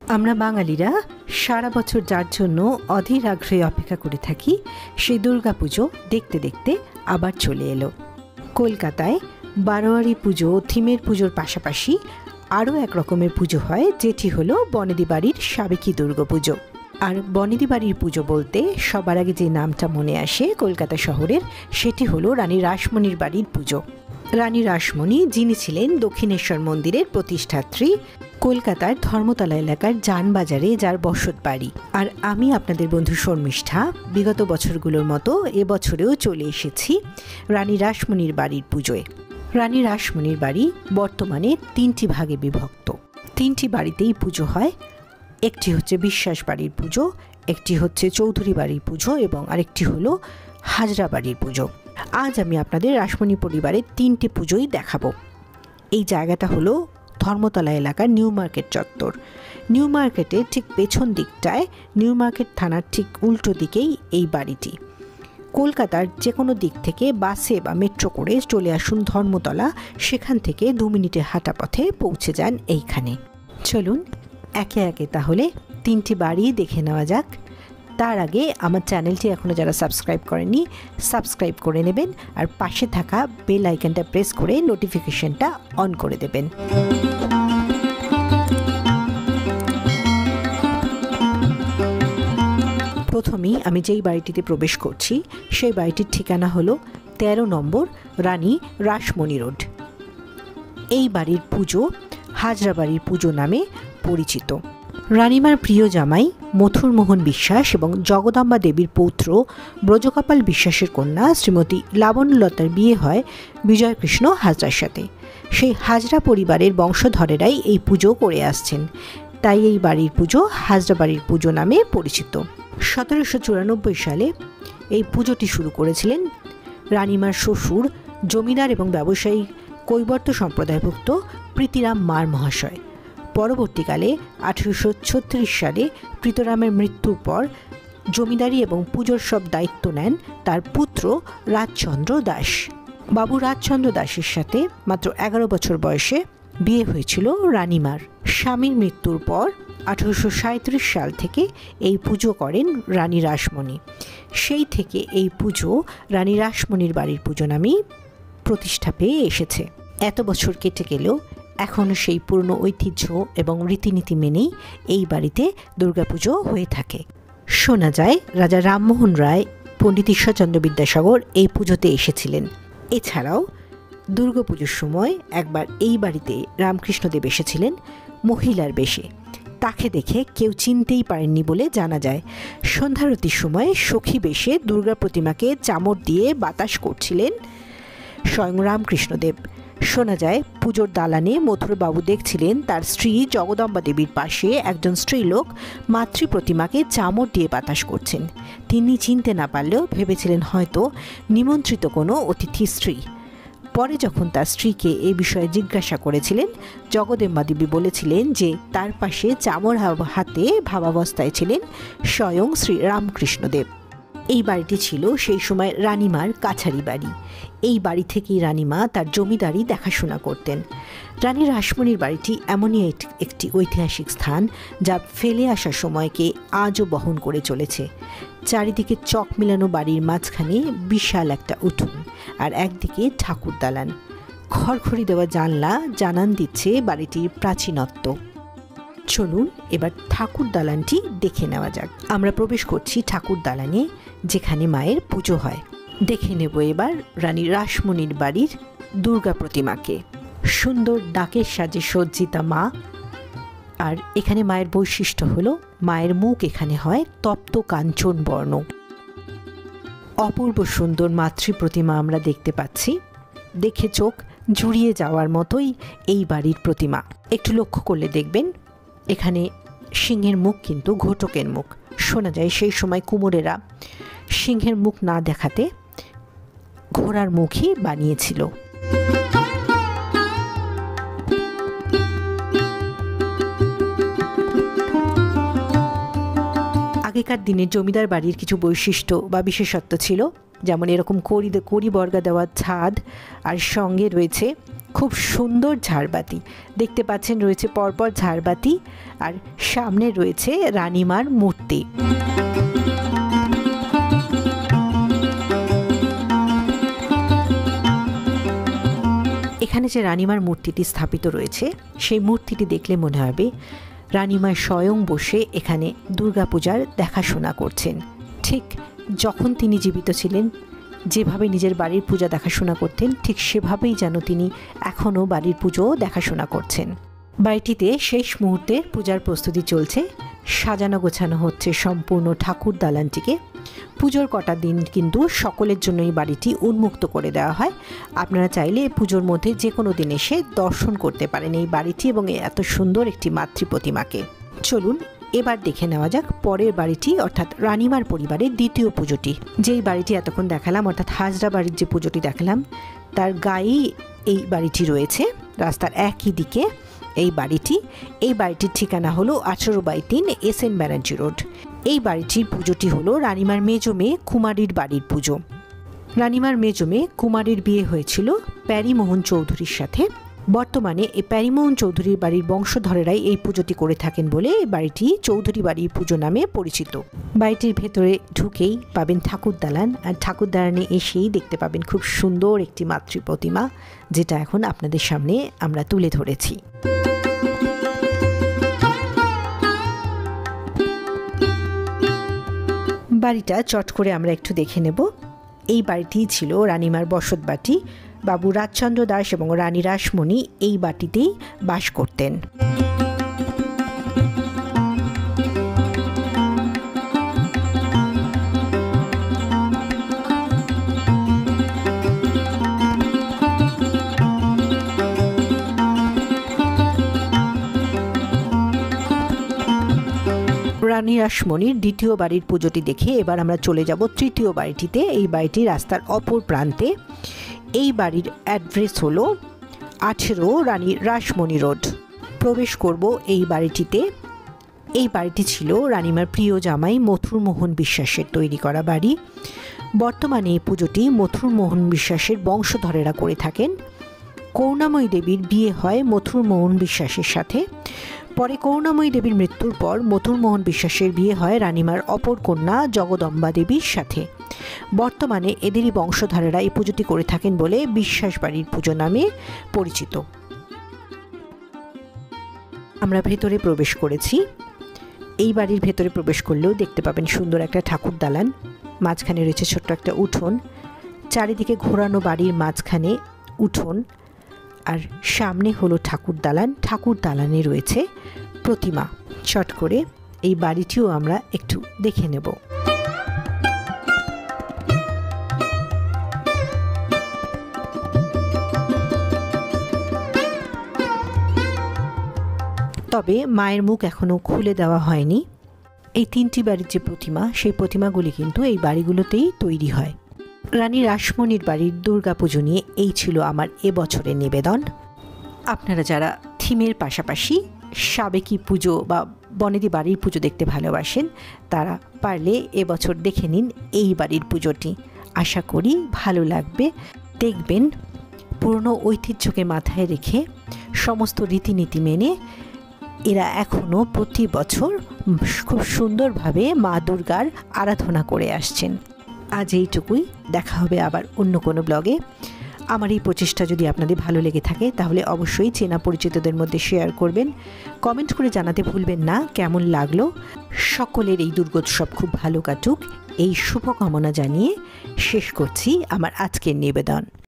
আমরা বাঙালিরা সারা বছর যার জন্য অধীর আগ্রহে অপেক্ষা করে থাকি সেই দুর্গাপুজো দেখতে দেখতে আবার চলে এলো। কলকাতায় বারোয়ারি পুজো, থিমের পুজোর পাশাপাশি আরও এক রকমের পুজো হয়, যেটি হলো বনেদি বাড়ির সাবেকি দুর্গাপুজো। আর বনেদি বাড়ির পুজো বলতে সবার আগে যে নামটা মনে আসে কলকাতা শহরের, সেটি হলো রানী রাসমণির বাড়ির পুজো। রানী রাসমণি, যিনি ছিলেন দক্ষিণেশ্বর মন্দিরের প্রতিষ্ঠাত্রী, কলকাতার ধর্মতলা এলাকার জানবাজারে যার বসত বাড়ি। আর আমি আপনাদের বন্ধু শর্মিষ্ঠা বিগত বছরগুলোর মতো এবছরেও চলে এসেছি রানী রাসমণির বাড়ির পুজোয়। রানী রাসমণির বাড়ি বর্তমানে 3টি ভাগে বিভক্ত। 3টি বাড়িতেই পুজো হয়। একটি হচ্ছে বিশ্বাস বাড়ির পুজো, একটি হচ্ছে চৌধুরী বাড়ির পুজো এবং আরেকটি হলো হাজরা বাড়ির পুজো। আজ আমি আপনাদের রাসমণি পরিবারের 3টি পুজোই দেখাবো। এই জায়গাটা হলো ধর্মতলা এলাকার নিউ মার্কেট চত্বর। নিউ মার্কেটের ঠিক পেছন দিকটায়, নিউ মার্কেট থানার ঠিক উল্টো দিকেই এই বাড়িটি। কলকাতার যে কোনো দিক থেকে বাসে বা মেট্রো করে চলে আসুন ধর্মতলা, সেখান থেকে 2 মিনিটের হাঁটা পথে পৌঁছে যান এইখানে। চলুন একে একে তাহলে 3টি বাড়ি দেখে নেওয়া যাক। তার আগে আমার চ্যানেলটি এখনও যারা সাবস্ক্রাইব করেনি, সাবস্ক্রাইব করে নেবেন আর পাশে থাকা বেল আইকনটা প্রেস করে নোটিফিকেশনটা অন করে দেবেন। প্রথমেই আমি যেই বাড়িটিতে প্রবেশ করছি সেই বাড়িটির ঠিকানা হলো 13 নম্বর রানী রাসমণি রোড। এই বাড়ির পুজো হাজরা বাড়ির পুজো নামে পরিচিত। রানীমার প্রিয় জামাই মথুরমোহন বিশ্বাস এবং জগদম্বা দেবীর পৌত্র ব্রজকপাল বিশ্বাসের কন্যা শ্রীমতী লাবণ্যলতার বিয়ে হয় বিজয়কৃষ্ণ হাজরার সাথে। সেই হাজরা পরিবারের বংশধরেরাই এই পুজো করে আসছেন, তাই এই বাড়ির পুজো হাজরা বাড়ির পুজো নামে পরিচিত। 1794 সালে এই পুজোটি শুরু করেছিলেন রানীমার শ্বশুর, জমিদার এবং ব্যবসায়ী কৈবর্ত সম্প্রদায়ভুক্ত প্রীতিরাম মার মহাশয়। পরবর্তীকালে 1836 সালে প্রীতরামের মৃত্যুর পর জমিদারি এবং পুজোর সব দায়িত্ব নেন তার পুত্র রাজচন্দ্র দাস। বাবু রাজচন্দ্র দাসের সাথে মাত্র 11 বছর বয়সে বিয়ে হয়েছিল রানীমার। স্বামীর মৃত্যুর পর 1837 সাল থেকে এই পুজো করেন রানী রাসমণি। সেই থেকে এই পুজো রানী রাসমণির বাড়ির পুজো নামেই প্রতিষ্ঠা পেয়ে এসেছে। এত বছর কেটে গেলেও এখনও সেই পুরনো ঐতিহ্য এবং রীতিনীতি মেনেই এই বাড়িতে দুর্গাপুজো হয়ে থাকে। শোনা যায় রাজা রামমোহন রায়, পণ্ডিত ঈশ্বরচন্দ্র বিদ্যাসাগর এই পুজোতে এসেছিলেন। এছাড়াও দুর্গাপুজোর সময় একবার এই বাড়িতে রামকৃষ্ণদেব এসেছিলেন মহিলার বেশে। তাকে দেখে কেউ চিনতেই পারেননি বলে জানা যায়। সন্ধ্যারতির সময় সখী বেশে দুর্গা প্রতিমাকে চামড় দিয়ে বাতাস করছিলেন স্বয়ং রামকৃষ্ণদেব। শোনা যায় পুজোর দালানে মথুরবাবু দেখছিলেন তার স্ত্রী জগদম্বা দেবীর পাশে একজন স্ত্রীলোক মাতৃ প্রতিমাকে চামড় দিয়ে বাতাস করছেন। তিনি চিনতে না পারলেও ভেবেছিলেন হয়তো নিমন্ত্রিত কোনো অতিথি স্ত্রী। পরে যখন তার স্ত্রীকে এই বিষয়ে জিজ্ঞাসা করেছিলেন, জগদম্বা দেবী বলেছিলেন যে তার পাশে চামড় হাতে ভাবাবস্থায় ছিলেন স্বয়ং শ্রী রামকৃষ্ণদেব। এই বাড়িটি ছিল সেই সময় রানীমার কাছারি বাড়ি। এই বাড়ি থেকেই রানীমা তার জমিদারি দেখাশোনা করতেন। রানী রাসমণির বাড়িটি এমনই একটি ঐতিহাসিক স্থান যা ফেলে আসা সময়কে আজও বহন করে চলেছে। চারিদিকে চক মিলানো বাড়ির মাঝখানে বিশাল একটা উঠোন আর একদিকে ঠাকুর দালান। খড়খড়ি দেওয়া জানলা জানান দিচ্ছে বাড়িটির প্রাচীনত্ব। চলুন এবার ঠাকুর দালানটি দেখে নেওয়া যাক। আমরা প্রবেশ করছি ঠাকুর দালানে, যেখানে মায়ের পুজো হয়। দেখে নেব এবার রানী রাসমণির বাড়ির দুর্গা প্রতিমাকে। সুন্দর ডাকের সাজে সজ্জিতা মা। আর এখানে মায়ের বৈশিষ্ট্য হলো মায়ের মুখ এখানে হয় তপ্ত কাঞ্চন বর্ণ। অপূর্ব সুন্দর মাতৃ প্রতিমা আমরা দেখতে পাচ্ছি। দেখে চোখ জুড়িয়ে যাওয়ার মতোই এই বাড়ির প্রতিমা। একটু লক্ষ্য করলে দেখবেন এখানে সিংহের মুখ কিন্তু ঘটকের মুখ। শোনা যায় সেই সময় কুমোরেরা সিংহের মুখ না দেখাতে ঘোড়ার মুখই বানিয়েছিল। আগেকার দিনে জমিদার বাড়ির কিছু বৈশিষ্ট্য বা বিশেষত্ব ছিল। যেমন এরকম কড়ি বর্গা দেওয়া ছাদ, আর সঙ্গে রয়েছে খুব সুন্দর ঝাড়বাতি। দেখতে পাচ্ছেন রয়েছে পরপর ঝাড়বাতি, আর সামনে রয়েছে রানীমার মূর্তি। এখানে যে রানীমার মূর্তিটি স্থাপিত রয়েছে, সেই মূর্তিটি দেখলে মনে হবে রানীমা স্বয়ং বসে এখানে দুর্গাপূজার দেখাশোনা করছেন। ঠিক যখন তিনি জীবিত ছিলেন, যেভাবে নিজের বাড়ির পূজা দেখাশোনা করতেন, ঠিক সেভাবেই যেন তিনি এখনও বাড়ির পুজো দেখাশোনা করছেন। বাড়িটিতে শেষ মুহূর্তের পূজার প্রস্তুতি চলছে। সাজানো গোছানো হচ্ছে সম্পূর্ণ ঠাকুর দালানটিকে। পুজোর কটা দিন কিন্তু সকলের জন্য এই বাড়িটি উন্মুক্ত করে দেওয়া হয়। আপনারা চাইলে পুজোর মধ্যে যে কোনো দিন এসে দর্শন করতে পারেন এই বাড়িটি এবং এত সুন্দর একটি মাতৃ প্রতিমাকে। চলুন এবার দেখে নেওয়া যাক পরের বাড়িটি, অর্থাৎ রানীমার পরিবারের দ্বিতীয় পুজোটি। যেই বাড়িটি এতক্ষণ দেখালাম, অর্থাৎ হাজরা বাড়ির যে পুজোটি দেখালাম, তার গায়েই এই বাড়িটি রয়েছে, রাস্তার একই দিকে এই বাড়িটির ঠিকানা হলো 18/3 SN ব্যানার্জি রোড। এই বাড়িটির পুজোটি হলো রানীমার মেজো মেয়ে কুমারীর বাড়ির পুজো। রানীমার মেজো মেয়ে কুমারীর বিয়ে হয়েছিল প্যারীমোহন চৌধুরীর সাথে। বর্তমানে এই প্যারীমোহন চৌধুরীর বাড়ির বংশধরেরাই এই পুজোটি করে থাকেন বলে এই বাড়িটি চৌধুরী বাড়ির পুজো নামে পরিচিত। বাড়িটির ভেতরে ঢুকেই পাবেন ঠাকুর দালান, আর ঠাকুর দালানে এসেই দেখতে পাবেন খুব সুন্দর একটি মাতৃ প্রতিমা, যেটা এখন আপনাদের সামনে আমরা তুলে ধরেছি। বাড়িটা চট করে আমরা একটু দেখে নেব। এই বাড়িটিই ছিল রানীমার বসত বাটি। বাবু রাজচন্দ্র দাস এবং রানী রাসমণি এই বাটিতেই বাস করতেন। রানী রাসমণির দ্বিতীয় বাড়ির পুজোটি দেখে এবার আমরা চলে যাব তৃতীয় বাড়িটিতে। এই বাড়িটি রাস্তার অপর প্রান্তে। এই বাড়ির অ্যাড্রেস হলো 18 রানী রাসমণি রোড। প্রবেশ করব এই বাড়িটিতে। এই বাড়িটি ছিল রানীমার প্রিয় জামাই মথুর মোহন বিশ্বাসের তৈরি করা বাড়ি। বর্তমানে এই পুজোটি মথুর মোহন বিশ্বাসের বংশধরেরা করে থাকেন। করুণাময়ী দেবীর বিয়ে হয় মথুর মোহন বিশ্বাসের সাথে। পরে করুণাময়ী দেবীর মৃত্যুর পর মথুর মোহন বিশ্বাসের বিয়ে হয় রানীমার অপর কন্যা জগদম্বা দেবীর সাথে। বর্তমানে এদেরই বংশধরেরা এই পুজোটি করে থাকেন বলে বিশ্বাস বাড়ির পুজো নামে পরিচিত। আমরা ভেতরে প্রবেশ করেছি। এই বাড়ির ভেতরে প্রবেশ করলেও দেখতে পাবেন সুন্দর একটা ঠাকুর দালান, মাঝখানে রয়েছে ছোট্ট একটা উঠোন, চারিদিকে ঘোরানো বাড়ির মাঝখানে উঠোন, আর সামনে হলো ঠাকুর দালান। ঠাকুর দালানে রয়েছে প্রতিমা। চট করে এই বাড়িটিও আমরা একটু দেখে নেব। তবে মায়ের মুখ এখনো খুলে দেওয়া হয়নি। এই তিনটি বাড়ির যে প্রতিমা, সেই প্রতিমাগুলি কিন্তু এই বাড়িগুলোতেই তৈরি হয়। রানী রাসমণির বাড়ির দুর্গাপুজো নিয়ে এই ছিল আমার এবছরের নিবেদন। আপনারা যারা থিমের পাশাপাশি সাবেকি পুজো বা বনেদি বাড়ির পুজো দেখতে ভালোবাসেন, তারা পারলে এবছর দেখে নিন এই বাড়ির পুজোটি। আশা করি ভালো লাগবে। দেখবেন পুরনো ঐতিহ্যকে মাথায় রেখে সমস্ত রীতিনীতি মেনে এরা এখনও প্রতি বছর খুব সুন্দরভাবে মা দুর্গার আরাধনা করে আসছেন। আজ এইটুকুই, দেখা হবে আবার অন্য কোনো ব্লগে। আমার এই প্রচেষ্টা যদি আপনাদের ভালো লেগে থাকে তাহলে অবশ্যই চেনা পরিচিতদের মধ্যে শেয়ার করবেন। কমেন্ট করে জানাতে ভুলবেন না কেমন লাগলো। সকলের এই দুর্গোৎসব খুব ভালো কাটুক, এই শুভকামনা জানিয়ে শেষ করছি আমার আজকের নিবেদন।